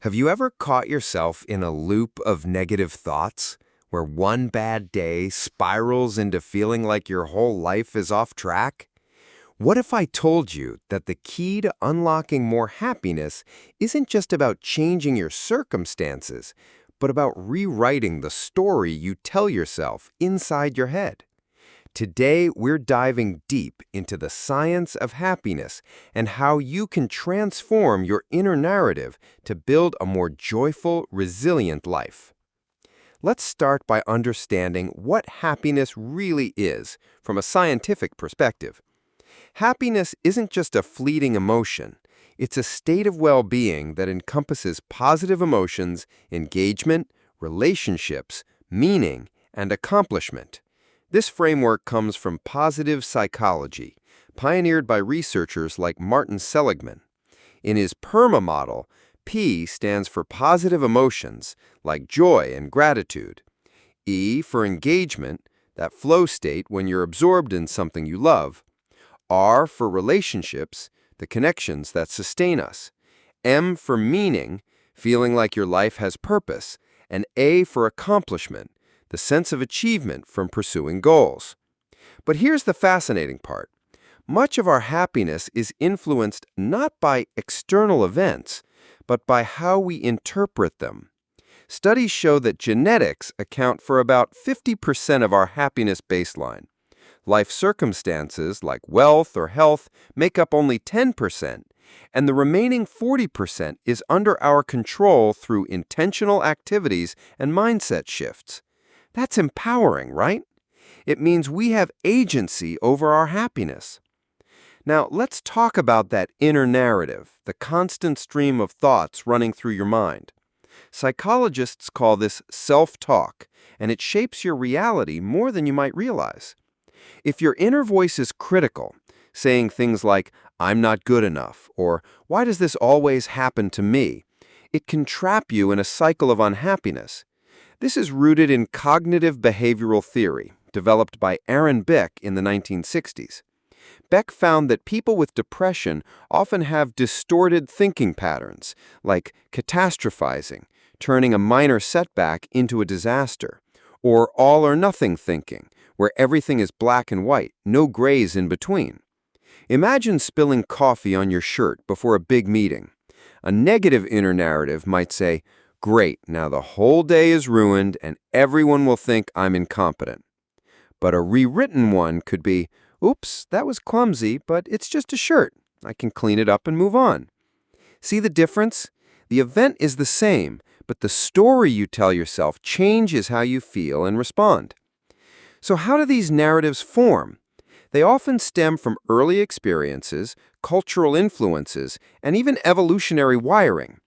Have you ever caught yourself in a loop of negative thoughts where one bad day spirals into feeling like your whole life is off track? What if I told you that the key to unlocking more happiness isn't just about changing your circumstances, but about rewriting the story you tell yourself inside your head? Today, we're diving deep into the science of happiness and how you can transform your inner narrative to build a more joyful, resilient life. Let's start by understanding what happiness really is from a scientific perspective. Happiness isn't just a fleeting emotion. It's a state of well-being that encompasses positive emotions, engagement, relationships, meaning, and accomplishment. This framework comes from positive psychology, pioneered by researchers like Martin Seligman. In his PERMA model, P stands for positive emotions, like joy and gratitude. E for engagement, that flow state when you're absorbed in something you love. R for relationships, the connections that sustain us. M for meaning, feeling like your life has purpose. And A for accomplishment, the sense of achievement from pursuing goals. But here's the fascinating part. Much of our happiness is influenced not by external events, but by how we interpret them. Studies show that genetics account for about 50% of our happiness baseline. Life circumstances like wealth or health make up only 10%, and the remaining 40% is under our control through intentional activities and mindset shifts. That's empowering, right? It means we have agency over our happiness. Now, let's talk about that inner narrative, the constant stream of thoughts running through your mind. Psychologists call this self-talk, and it shapes your reality more than you might realize. If your inner voice is critical, saying things like, "I'm not good enough," or "Why does this always happen to me?" it can trap you in a cycle of unhappiness. This is rooted in cognitive behavioral theory, developed by Aaron Beck in the 1960s. Beck found that people with depression often have distorted thinking patterns, like catastrophizing, turning a minor setback into a disaster, or all-or-nothing thinking, where everything is black and white, no grays in between. Imagine spilling coffee on your shirt before a big meeting. A negative inner narrative might say, "Great, now the whole day is ruined and everyone will think I'm incompetent." But a rewritten one could be, "Oops, that was clumsy, but it's just a shirt. I can clean it up and move on." See the difference? The event is the same, but the story you tell yourself changes how you feel and respond. So how do these narratives form? They often stem from early experiences, cultural influences, and even evolutionary wiring.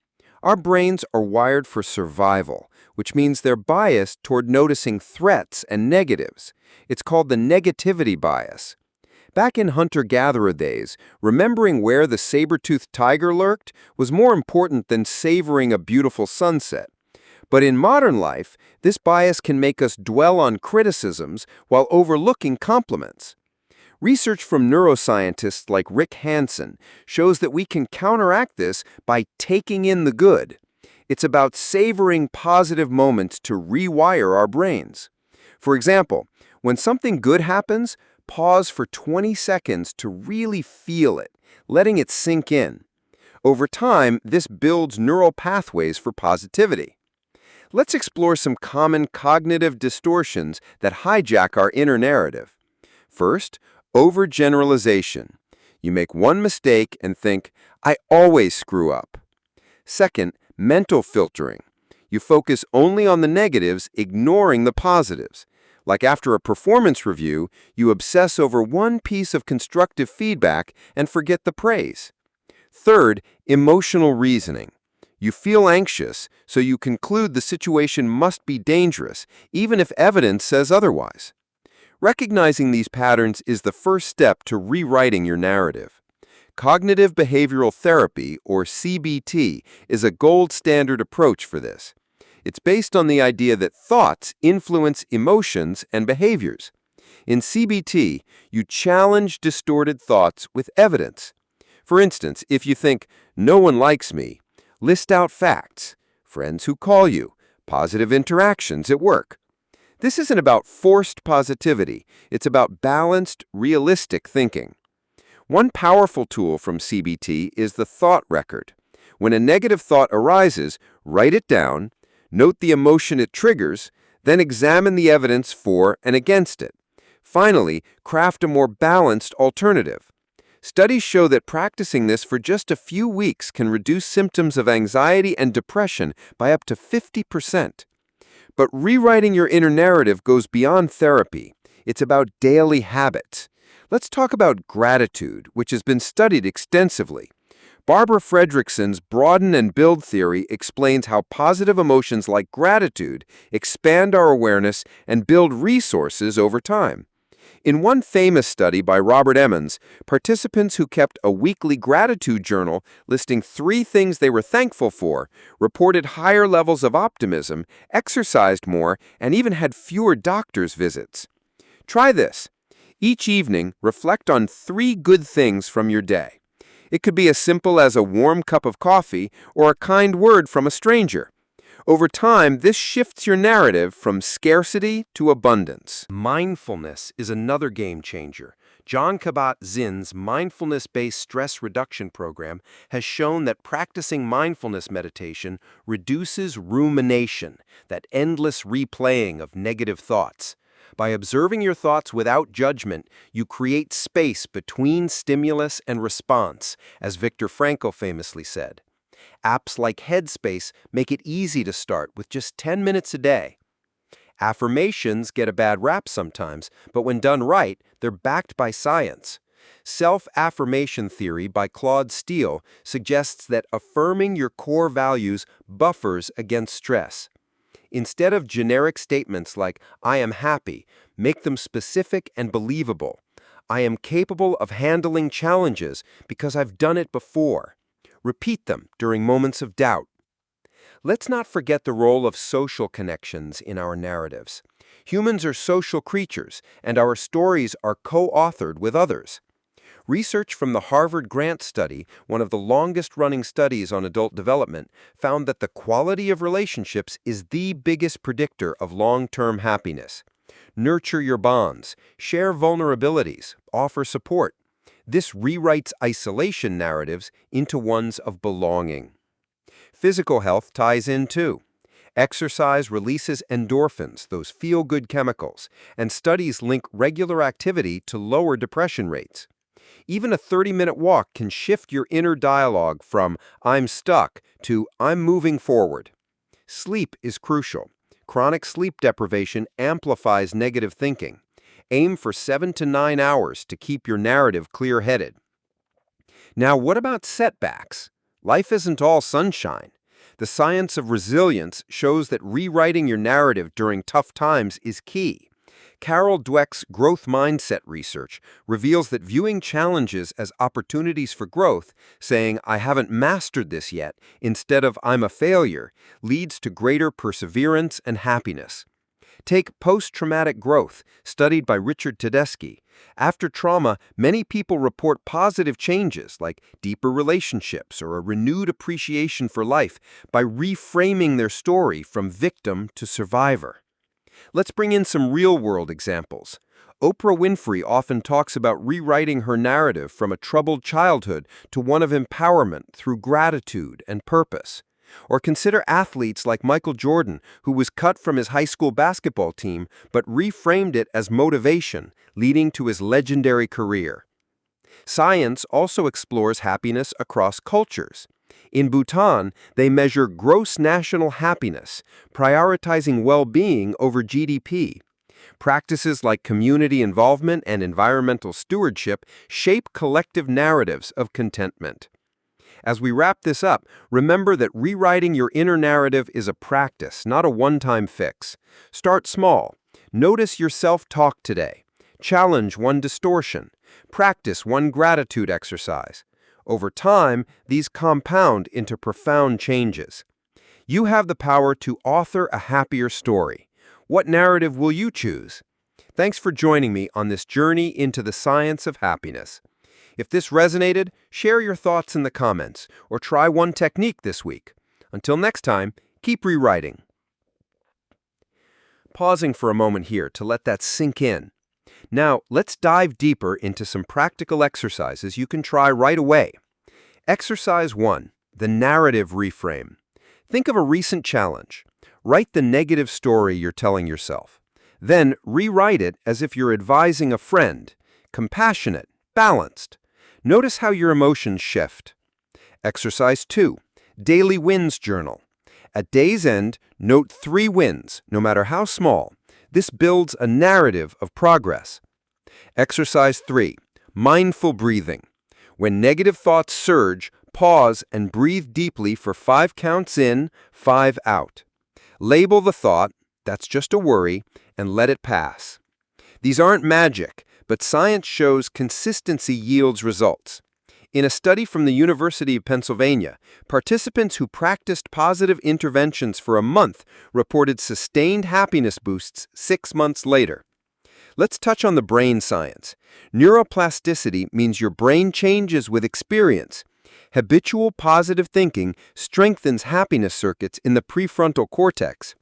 Our brains are wired for survival, which means they're biased toward noticing threats and negatives. It's called the negativity bias. Back in hunter-gatherer days, remembering where the saber-toothed tiger lurked was more important than savoring a beautiful sunset. But in modern life, this bias can make us dwell on criticisms while overlooking compliments. Research from neuroscientists like Rick Hansen shows that we can counteract this by taking in the good. It's about savoring positive moments to rewire our brains. For example, when something good happens, pause for 20 seconds to really feel it, letting it sink in. Over time, this builds neural pathways for positivity. Let's explore some common cognitive distortions that hijack our inner narrative. First, overgeneralization. You make one mistake and think, "I always screw up." Second, mental filtering. You focus only on the negatives, ignoring the positives. Like after a performance review, you obsess over one piece of constructive feedback and forget the praise. Third, emotional reasoning. You feel anxious, so you conclude the situation must be dangerous, even if evidence says otherwise. Recognizing these patterns is the first step to rewriting your narrative. Cognitive behavioral therapy, or CBT, is a gold standard approach for this. It's based on the idea that thoughts influence emotions and behaviors. In CBT, you challenge distorted thoughts with evidence. For instance, if you think, "No one likes me," List out facts, friends who call you, positive interactions at work. This isn't about forced positivity. It's about balanced, realistic thinking. One powerful tool from CBT is the thought record. When a negative thought arises, write it down, note the emotion it triggers, then examine the evidence for and against it. Finally, craft a more balanced alternative. Studies show that practicing this for just a few weeks can reduce symptoms of anxiety and depression by up to 50%. But rewriting your inner narrative goes beyond therapy. It's about daily habits. Let's talk about gratitude, which has been studied extensively. Barbara Fredrickson's Broaden and Build theory explains how positive emotions like gratitude expand our awareness and build resources over time. In one famous study by Robert Emmons, participants who kept a weekly gratitude journal listing 3 things they were thankful for reported higher levels of optimism, exercised more, and even had fewer doctor's visits. Try this. Each evening, reflect on 3 good things from your day. It could be as simple as a warm cup of coffee or a kind word from a stranger. Over time, this shifts your narrative from scarcity to abundance. Mindfulness is another game changer. John Kabat-Zinn's mindfulness-based stress reduction program has shown that practicing mindfulness meditation reduces rumination, that endless replaying of negative thoughts. By observing your thoughts without judgment, you create space between stimulus and response, as Viktor Frankl famously said. Apps like Headspace make it easy to start with just 10 minutes a day. Affirmations get a bad rap sometimes, but when done right, they're backed by science. Self-affirmation theory by Claude Steele suggests that affirming your core values buffers against stress. Instead of generic statements like, "I am happy," make them specific and believable. "I am capable of handling challenges because I've done it before." Repeat them during moments of doubt. Let's not forget the role of social connections in our narratives. Humans are social creatures, and our stories are co-authored with others. Research from the Harvard Grant Study, one of the longest-running studies on adult development, found that the quality of relationships is the biggest predictor of long-term happiness. Nurture your bonds, share vulnerabilities, offer support. This rewrites isolation narratives into ones of belonging. Physical health ties in too. Exercise releases endorphins, those feel-good chemicals, and studies link regular activity to lower depression rates. Even a 30-minute walk can shift your inner dialogue from "I'm stuck" to "I'm moving forward." Sleep is crucial. Chronic sleep deprivation amplifies negative thinking. Aim for 7 to 9 hours to keep your narrative clear-headed. Now, what about setbacks? Life isn't all sunshine. The science of resilience shows that rewriting your narrative during tough times is key. Carol Dweck's growth mindset research reveals that viewing challenges as opportunities for growth, saying, "I haven't mastered this yet," instead of "I'm a failure," leads to greater perseverance and happiness. Take post-traumatic growth, studied by Richard Tedeschi. After trauma, many people report positive changes like deeper relationships or a renewed appreciation for life by reframing their story from victim to survivor. Let's bring in some real-world examples. Oprah Winfrey often talks about rewriting her narrative from a troubled childhood to one of empowerment through gratitude and purpose. Or consider athletes like Michael Jordan, who was cut from his high school basketball team but reframed it as motivation, leading to his legendary career. Science also explores happiness across cultures. In Bhutan, they measure gross national happiness, prioritizing well-being over GDP. Practices like community involvement and environmental stewardship shape collective narratives of contentment. As we wrap this up, remember that rewriting your inner narrative is a practice, not a one-time fix. Start small. Notice your self-talk today. Challenge one distortion. Practice one gratitude exercise. Over time, these compound into profound changes. You have the power to author a happier story. What narrative will you choose? Thanks for joining me on this journey into the science of happiness. If this resonated, share your thoughts in the comments or try one technique this week. Until next time, keep rewriting. Pausing for a moment here to let that sink in. Now, let's dive deeper into some practical exercises you can try right away. Exercise 1. The narrative reframe. Think of a recent challenge. Write the negative story you're telling yourself. Then rewrite it as if you're advising a friend. Compassionate, balanced. Notice how your emotions shift. Exercise 2. Daily Wins Journal. At day's end, note 3 wins, no matter how small. This builds a narrative of progress. Exercise 3. Mindful breathing. When negative thoughts surge, pause and breathe deeply for 5 counts in, 5 out. Label the thought, that's just a worry, and let it pass. These aren't magic, but science shows consistency yields results. In a study from the University of Pennsylvania, participants who practiced positive interventions for a month reported sustained happiness boosts 6 months later. Let's touch on the brain science. Neuroplasticity means your brain changes with experience. Habitual positive thinking strengthens happiness circuits in the prefrontal cortex.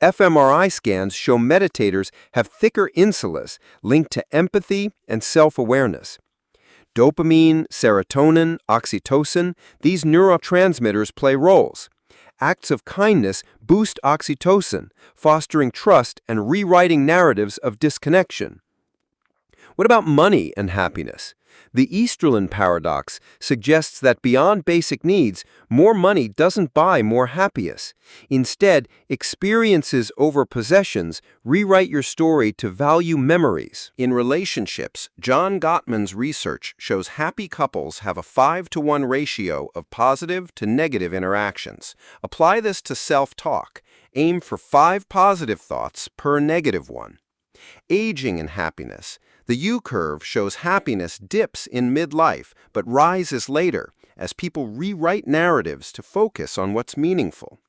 fMRI scans show meditators have thicker insulas linked to empathy and self-awareness. Dopamine, serotonin, oxytocin, these neurotransmitters play roles. Acts of kindness boost oxytocin, fostering trust and rewriting narratives of disconnection. What about money and happiness? The Easterlin paradox suggests that beyond basic needs, more money doesn't buy more happiness. Instead, experiences over possessions rewrite your story to value memories. In relationships, John Gottman's research shows happy couples have a 5-to-1 ratio of positive to negative interactions. Apply this to self-talk. Aim for 5 positive thoughts per negative one. Aging and happiness. The U-curve shows happiness dips in midlife but rises later as people rewrite narratives to focus on what's meaningful.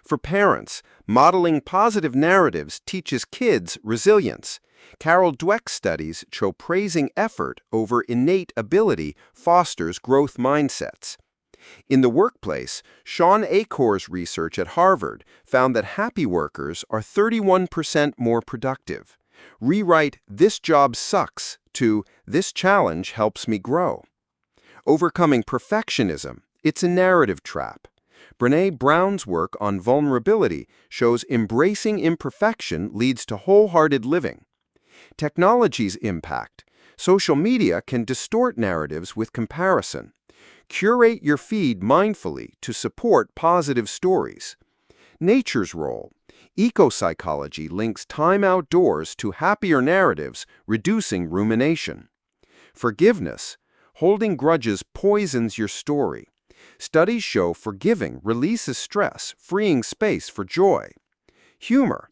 For parents, modeling positive narratives teaches kids resilience. Carol Dweck's studies show praising effort over innate ability fosters growth mindsets. In the workplace, Sean Acor's research at Harvard found that happy workers are 31% more productive. Rewrite "this job sucks" to "this challenge helps me grow." Overcoming perfectionism. It's a narrative trap. Brené Brown's work on vulnerability shows embracing imperfection leads to wholehearted living. Technology's impact. Social media can distort narratives with comparison. Curate your feed mindfully to support positive stories. Nature's role. Ecopsychology links time outdoors to happier narratives, reducing rumination. Forgiveness. Holding grudges poisons your story. Studies show forgiving releases stress, freeing space for joy. Humor.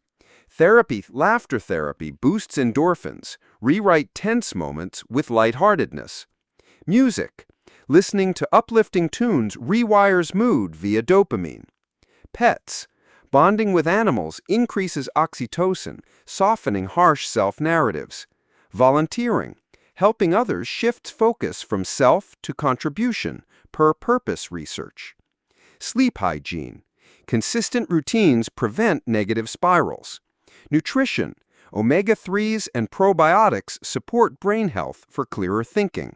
Laughter therapy boosts endorphins. Rewrite tense moments with lightheartedness. Music. Listening to uplifting tunes rewires mood via dopamine. Pets. Bonding with animals increases oxytocin, softening harsh self-narratives. Volunteering. Helping others shifts focus from self to contribution, per purpose research. Sleep hygiene. Consistent routines prevent negative spirals. Nutrition. Omega-3s and probiotics support brain health for clearer thinking.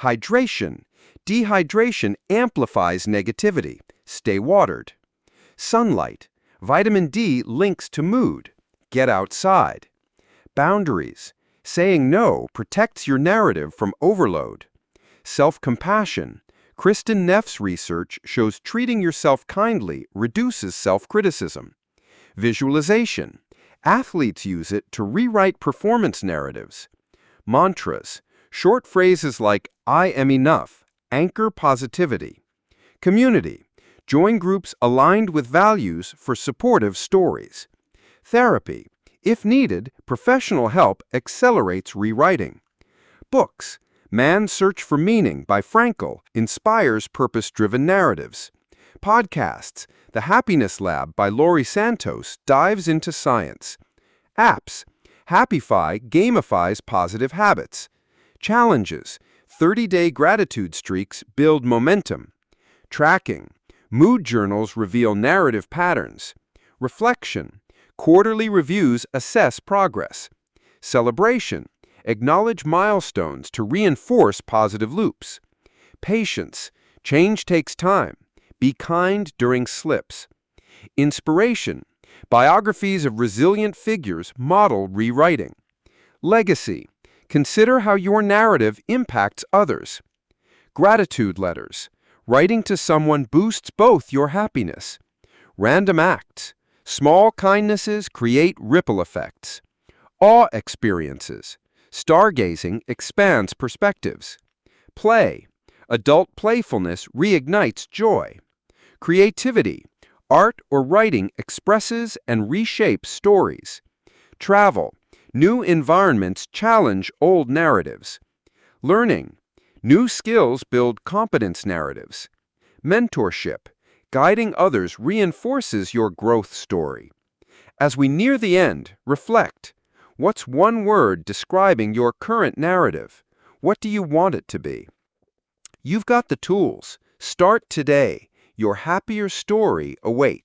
Hydration. Dehydration amplifies negativity. Stay watered. Sunlight. Vitamin D links to mood. Get outside. Boundaries. Saying no protects your narrative from overload. Self-compassion. Kristen Neff's research shows treating yourself kindly reduces self-criticism. Visualization. Athletes use it to rewrite performance narratives. Mantras. Short phrases like "I am enough" anchor positivity. Community. Join groups aligned with values for supportive stories. Therapy. If needed, professional help accelerates rewriting. Books. Man's Search for Meaning by Frankl inspires purpose-driven narratives. Podcasts. The Happiness Lab by Laurie Santos dives into science. Apps. Happify gamifies positive habits. Challenges. 30-day gratitude streaks build momentum. Tracking. Mood journals reveal narrative patterns. Reflection. Quarterly reviews assess progress. Celebration. Acknowledge milestones to reinforce positive loops. Patience. Change takes time. Be kind during slips. Inspiration. Biographies of resilient figures model rewriting. Legacy. Consider how your narrative impacts others. Gratitude letters. Writing to someone boosts both your happiness. Random acts. Small kindnesses create ripple effects. Awe experiences. Stargazing expands perspectives. Play. Adult playfulness reignites joy. Creativity. Art or writing expresses and reshapes stories. Travel. New environments challenge old narratives. Learning. New skills build competence narratives. Mentorship. Guiding others reinforces your growth story. As we near the end, reflect. What's one word describing your current narrative? What do you want it to be? You've got the tools. Start today. Your happier story awaits.